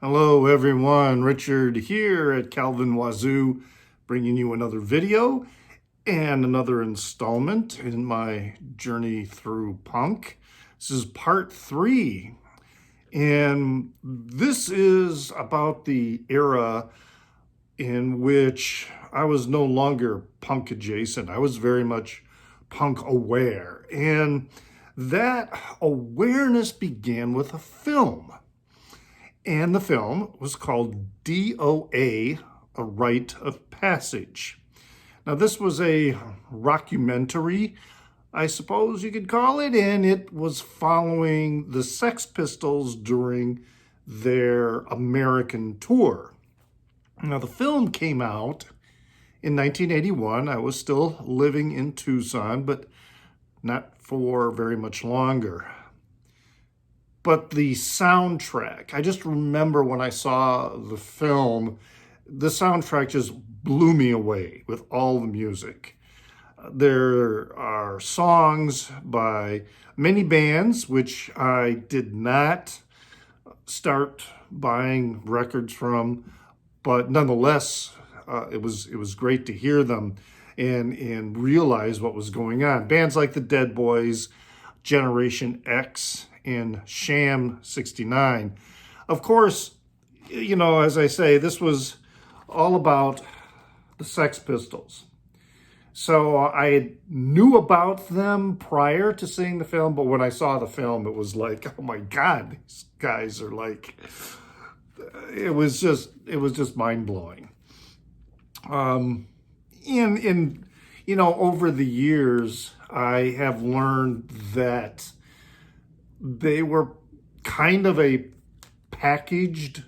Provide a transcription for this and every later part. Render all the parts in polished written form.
Hello everyone, Richard here at Calvin Wazoo, bringing you another video and another installment in my journey through punk. This is part 3, and this is about the era in which I was no longer punk adjacent. I was very much punk aware, and that awareness began with a film. And the film was called D.O.A, A Rite of Passage. Now, this was a rockumentary, I suppose you could call it, and it was following the Sex Pistols during their American tour. Now, the film came out in 1981. I was still living in Tucson, but not for very much longer. But the soundtrack, I just remember when I saw the film, the soundtrack just blew me away with all the music. There are songs by many bands, which I did not start buying records from, but nonetheless, it was great to hear them and realize what was going on. Bands like the Dead Boys, Generation X, in Sham 69. Of course, you know, as I say, this was all about the Sex Pistols. So I knew about them prior to seeing the film, but when I saw the film, it was like, oh my God, these guys are like, it was just mind-blowing. And you know, over the years, I have learned that they were kind of a packaged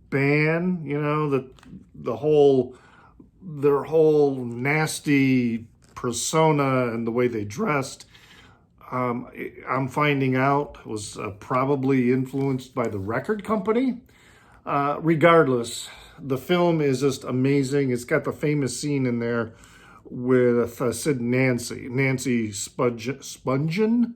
band, you know, that their whole nasty persona and the way they dressed, I'm finding out was probably influenced by the record company. Regardless, the film is just amazing. It's got the famous scene in there with Sid and Nancy Spungen,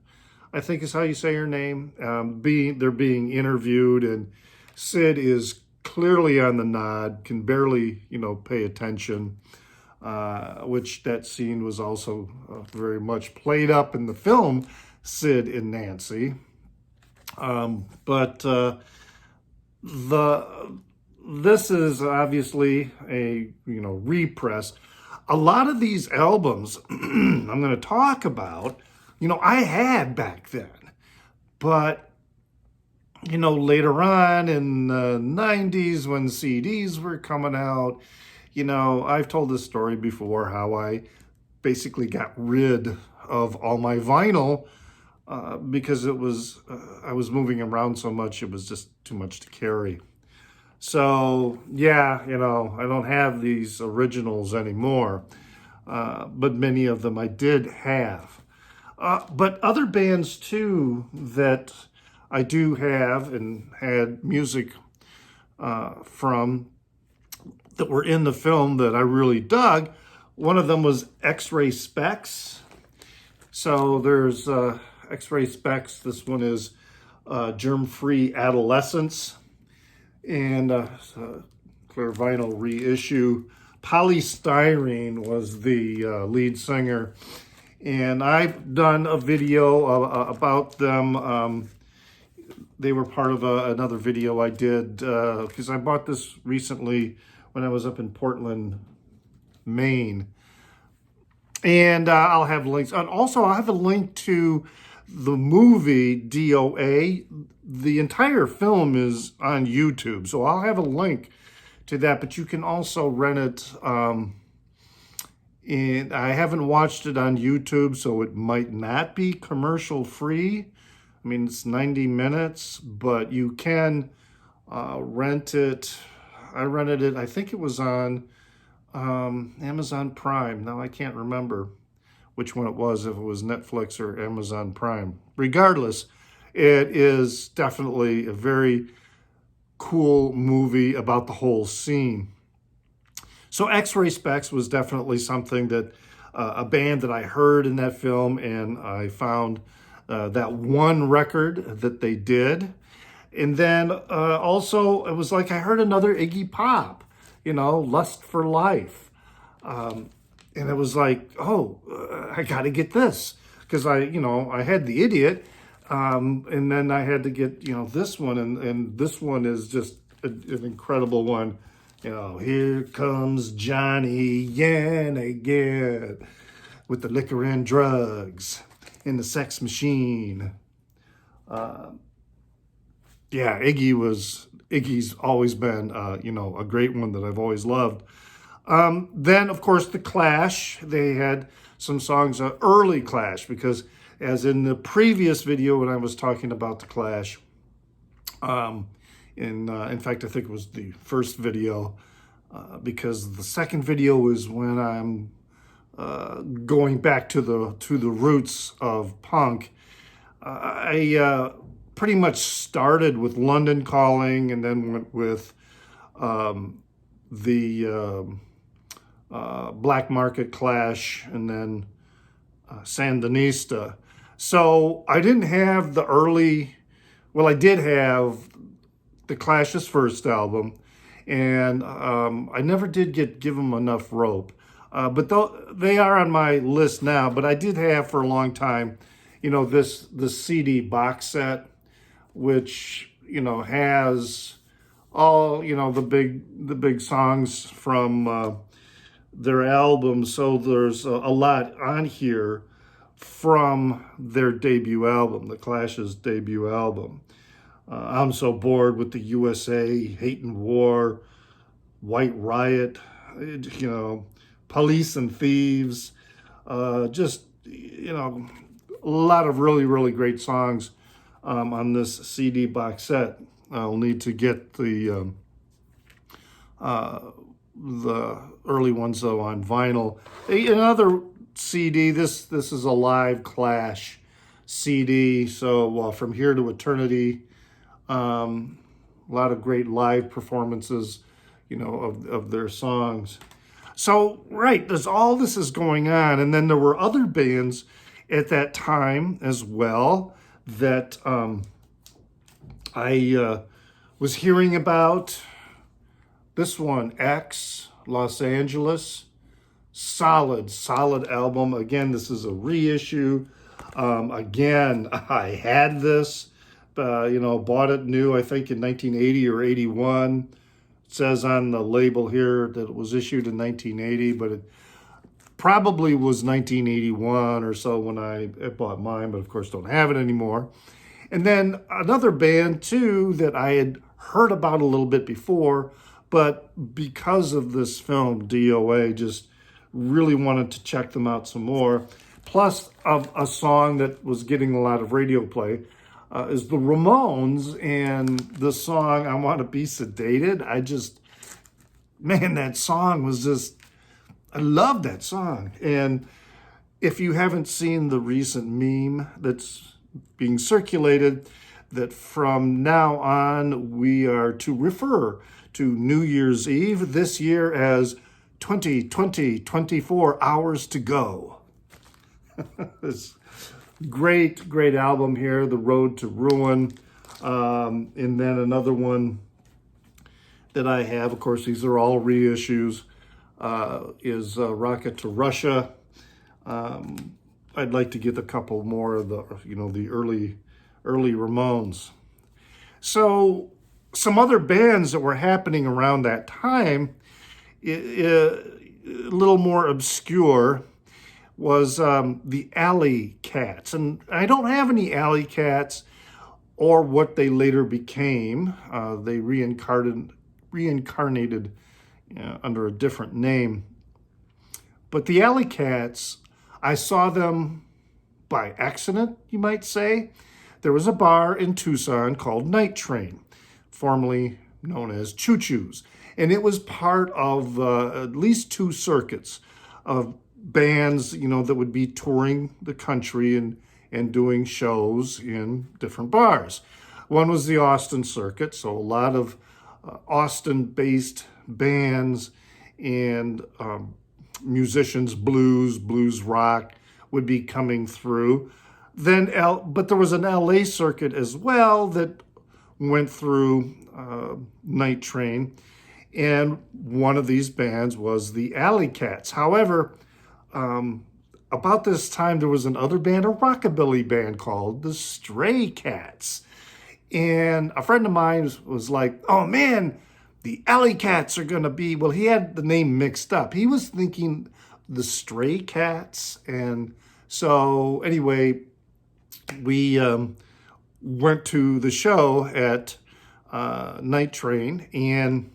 I think is how you say her name. They're being interviewed, and Sid is clearly on the nod, can barely, you know, pay attention, which that scene was also very much played up in the film, Sid and Nancy. This is obviously a, you know, repress. A lot of these albums I'm going to talk about, you know, I had back then, but, you know, later on in the 90s when CDs were coming out, you know, I've told this story before, how I basically got rid of all my vinyl because it was, I was moving around so much, it was just too much to carry. So, yeah, you know, I don't have these originals anymore, but many of them I did have. But other bands, too, that I do have and had music from that were in the film that I really dug, one of them was Xray Specs. So there's Xray Specs. This one is Germ-Free Adolescence. And clear vinyl reissue. Polystyrene was the lead singer. And I've done a video about them. They were part of another video I did because I bought this recently when I was up in Portland, Maine. And I'll have links. And also, I'll have a link to the movie D.O.A. The entire film is on YouTube, so I'll have a link to that, but you can also rent it. And I haven't watched it on YouTube, so it might not be commercial free. I mean, it's 90 minutes, but you can rent it. I rented it, I think it was on Amazon Prime. Now I can't remember which one it was, if it was Netflix or Amazon Prime. Regardless, it is definitely a very cool movie about the whole scene. So Xray Specs was definitely something that, a band that I heard in that film, and I found that one record that they did. And then also, it was like I heard another Iggy Pop, Lust for Life. And it was like, oh, I got to get this. Because I had the Idiot. And then I had to get, this one. And this one is just an incredible one. Here comes Johnny Yan again with the liquor and drugs in the sex machine. Yeah, Iggy's always been, a great one that I've always loved. Then, of course, The Clash. They had some songs, early Clash, because as in the previous video when I was talking about The Clash, in fact, I think it was the first video, because the second video is when I'm going back to the roots of punk. I pretty much started with London Calling, and then went with the Black Market Clash, and then Sandinista. So I didn't have the early, well, I did have the Clash's first album, and I never did give them enough rope. But they are on my list now. But I did have for a long time, this CD box set, which has all the big songs from their albums. So there's a lot on here from their debut album, the Clash's debut album. I'm So Bored with the USA, Hate and War, White Riot, Police and Thieves, just, a lot of really, really great songs on this CD box set. I'll need to get the early ones, though, on vinyl. Another CD, this is a live Clash CD, so From Here to Eternity, a lot of great live performances, of their songs. So, right, there's all this is going on. And then there were other bands at that time as well that I was hearing about. This one, X, Los Angeles, solid album. Again, this is a reissue. Again, I had this, bought it new, I think in 1980 or 81. It says on the label here that it was issued in 1980, but it probably was 1981 or so when I bought mine, but of course don't have it anymore. And then another band too that I had heard about a little bit before, but because of this film, D.O.A., just really wanted to check them out some more. Plus, a song that was getting a lot of radio play is the Ramones, and the song I Want to Be Sedated. That song was just, I love that song. And if you haven't seen the recent meme that's being circulated, that from now on we are to refer to New Year's Eve this year as 24 hours to go. This great album here, The Road to Ruin. And then another one that I have, of course, these are all reissues, is Rocket to Russia. I'd like to get a couple more of the early Ramones. So some other bands that were happening around that time, a little more obscure, was the Alley Cats. And I don't have any Alley Cats or what they later became. They reincarnated under a different name. But the Alley Cats, I saw them by accident, you might say. There was a bar in Tucson called Night Train, formerly known as Choo Choo's. And it was part of at least two circuits of bands, that would be touring the country and doing shows in different bars. One was the Austin circuit, so a lot of Austin-based bands and musicians, blues rock would be coming through. But there was an LA circuit as well that went through Night Train, and one of these bands was the Alley Cats. However, about this time, there was another band, a rockabilly band called the Stray Cats. And a friend of mine was like, oh man, the Alley Cats are going to be, well, he had the name mixed up. He was thinking the Stray Cats. And so anyway, we went to the show at Night Train. And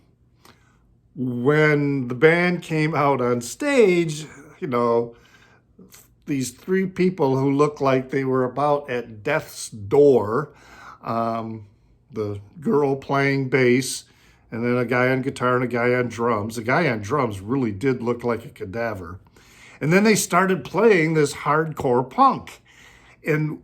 when the band came out on stage, you know, these three people who looked like they were about at death's door, the girl playing bass, and then a guy on guitar and a guy on drums. The guy on drums really did look like a cadaver. And then they started playing this hardcore punk. And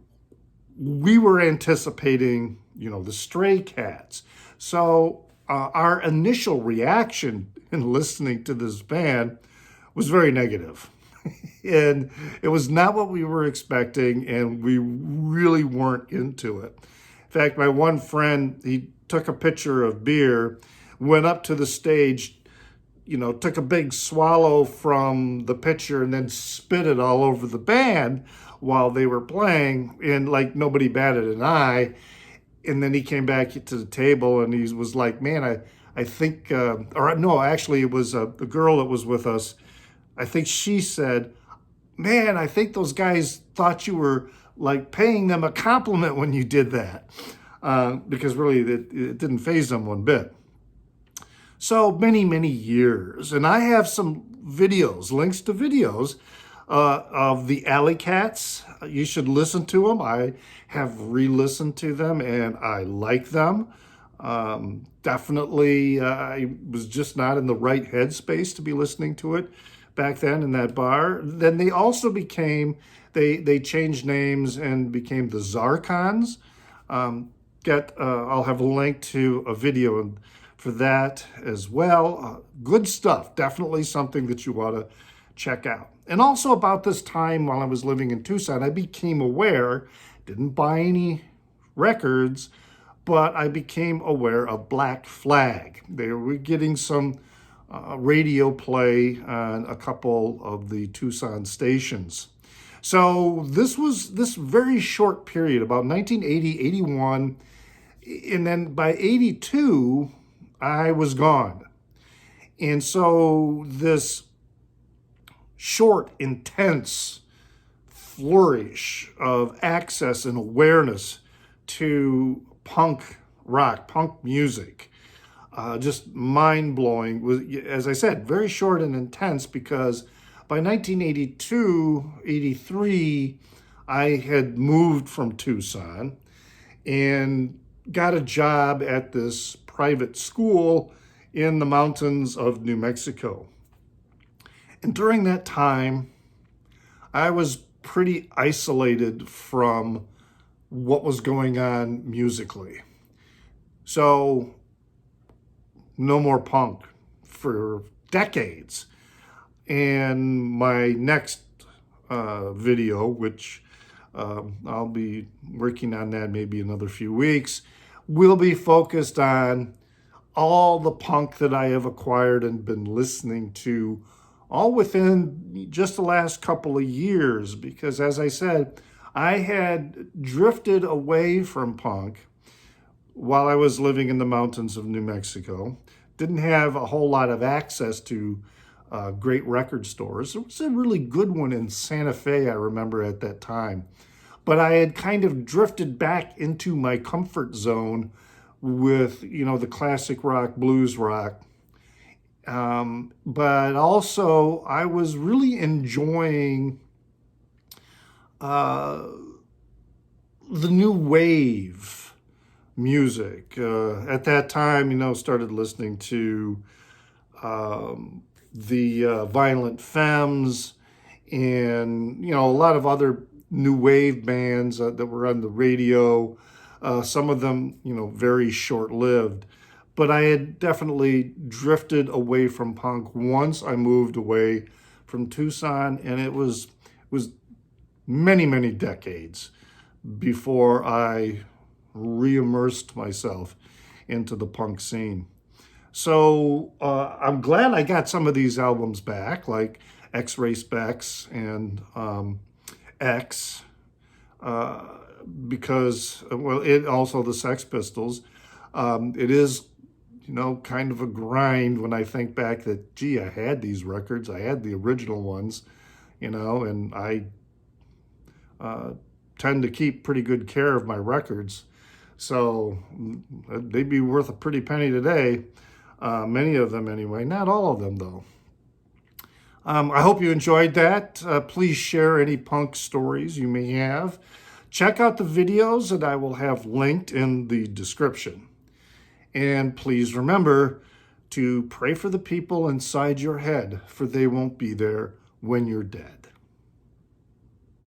we were anticipating, you know, the Stray Cats. So our initial reaction in listening to this band was very negative. And it was not what we were expecting, and we really weren't into it. In fact, my one friend, he took a pitcher of beer, went up to the stage, you know, took a big swallow from the pitcher and then spit it all over the band while they were playing, and like nobody batted an eye. And then he came back to the table and he was like, man, I think, or no, actually it was the girl that was with us. I think she said, man, I think those guys thought you were like paying them a compliment when you did that, because really it didn't faze them one bit. So many years, and I have some videos, links to videos of the Alley Cats. You should listen to them. I have re-listened to them and I like them. Definitely, I was just not in the right headspace to be listening to it back then in that bar. Then they also became, they changed names and became the Zarkons. I'll have a link to a video for that as well. Good stuff. Definitely something that you want to check out. And also about this time while I was living in Tucson, I became aware, didn't buy any records, but I became aware of Black Flag. They were getting some radio play on a couple of the Tucson stations. So this was this very short period, about 1980, 81, and then by 82, I was gone. And so this short, intense flourish of access and awareness to punk rock, punk music, just mind-blowing. Was, as I said, very short and intense, because by 1982, 83, I had moved from Tucson and got a job at this private school in the mountains of New Mexico. And during that time, I was pretty isolated from what was going on musically. So no more punk for decades. And my next video, which I'll be working on that maybe another few weeks, will be focused on all the punk that I have acquired and been listening to all within just the last couple of years. Because as I said, I had drifted away from punk while I was living in the mountains of New Mexico. Didn't have a whole lot of access to great record stores. There was a really good one in Santa Fe, I remember at that time. But I had kind of drifted back into my comfort zone with, you know, the classic rock, blues rock. But also I was really enjoying the new wave music. At that time, you know, started listening to the Violent Femmes and, you know, a lot of other new wave bands that were on the radio. Some of them, you know, very short-lived. But I had definitely drifted away from punk once I moved away from Tucson, and it was many decades before I re-immersed myself into the punk scene. So I'm glad I got some of these albums back, like Xray Specs and X, because, well, it also the Sex Pistols. It is, kind of a grind when I think back that, gee, I had these records. I had the original ones, and I tend to keep pretty good care of my records. So they'd be worth a pretty penny today. Many of them anyway, not all of them though. I hope you enjoyed that. Please share any punk stories you may have. Check out the videos that I will have linked in the description. And please remember to pray for the people inside your head, for they won't be there when you're dead.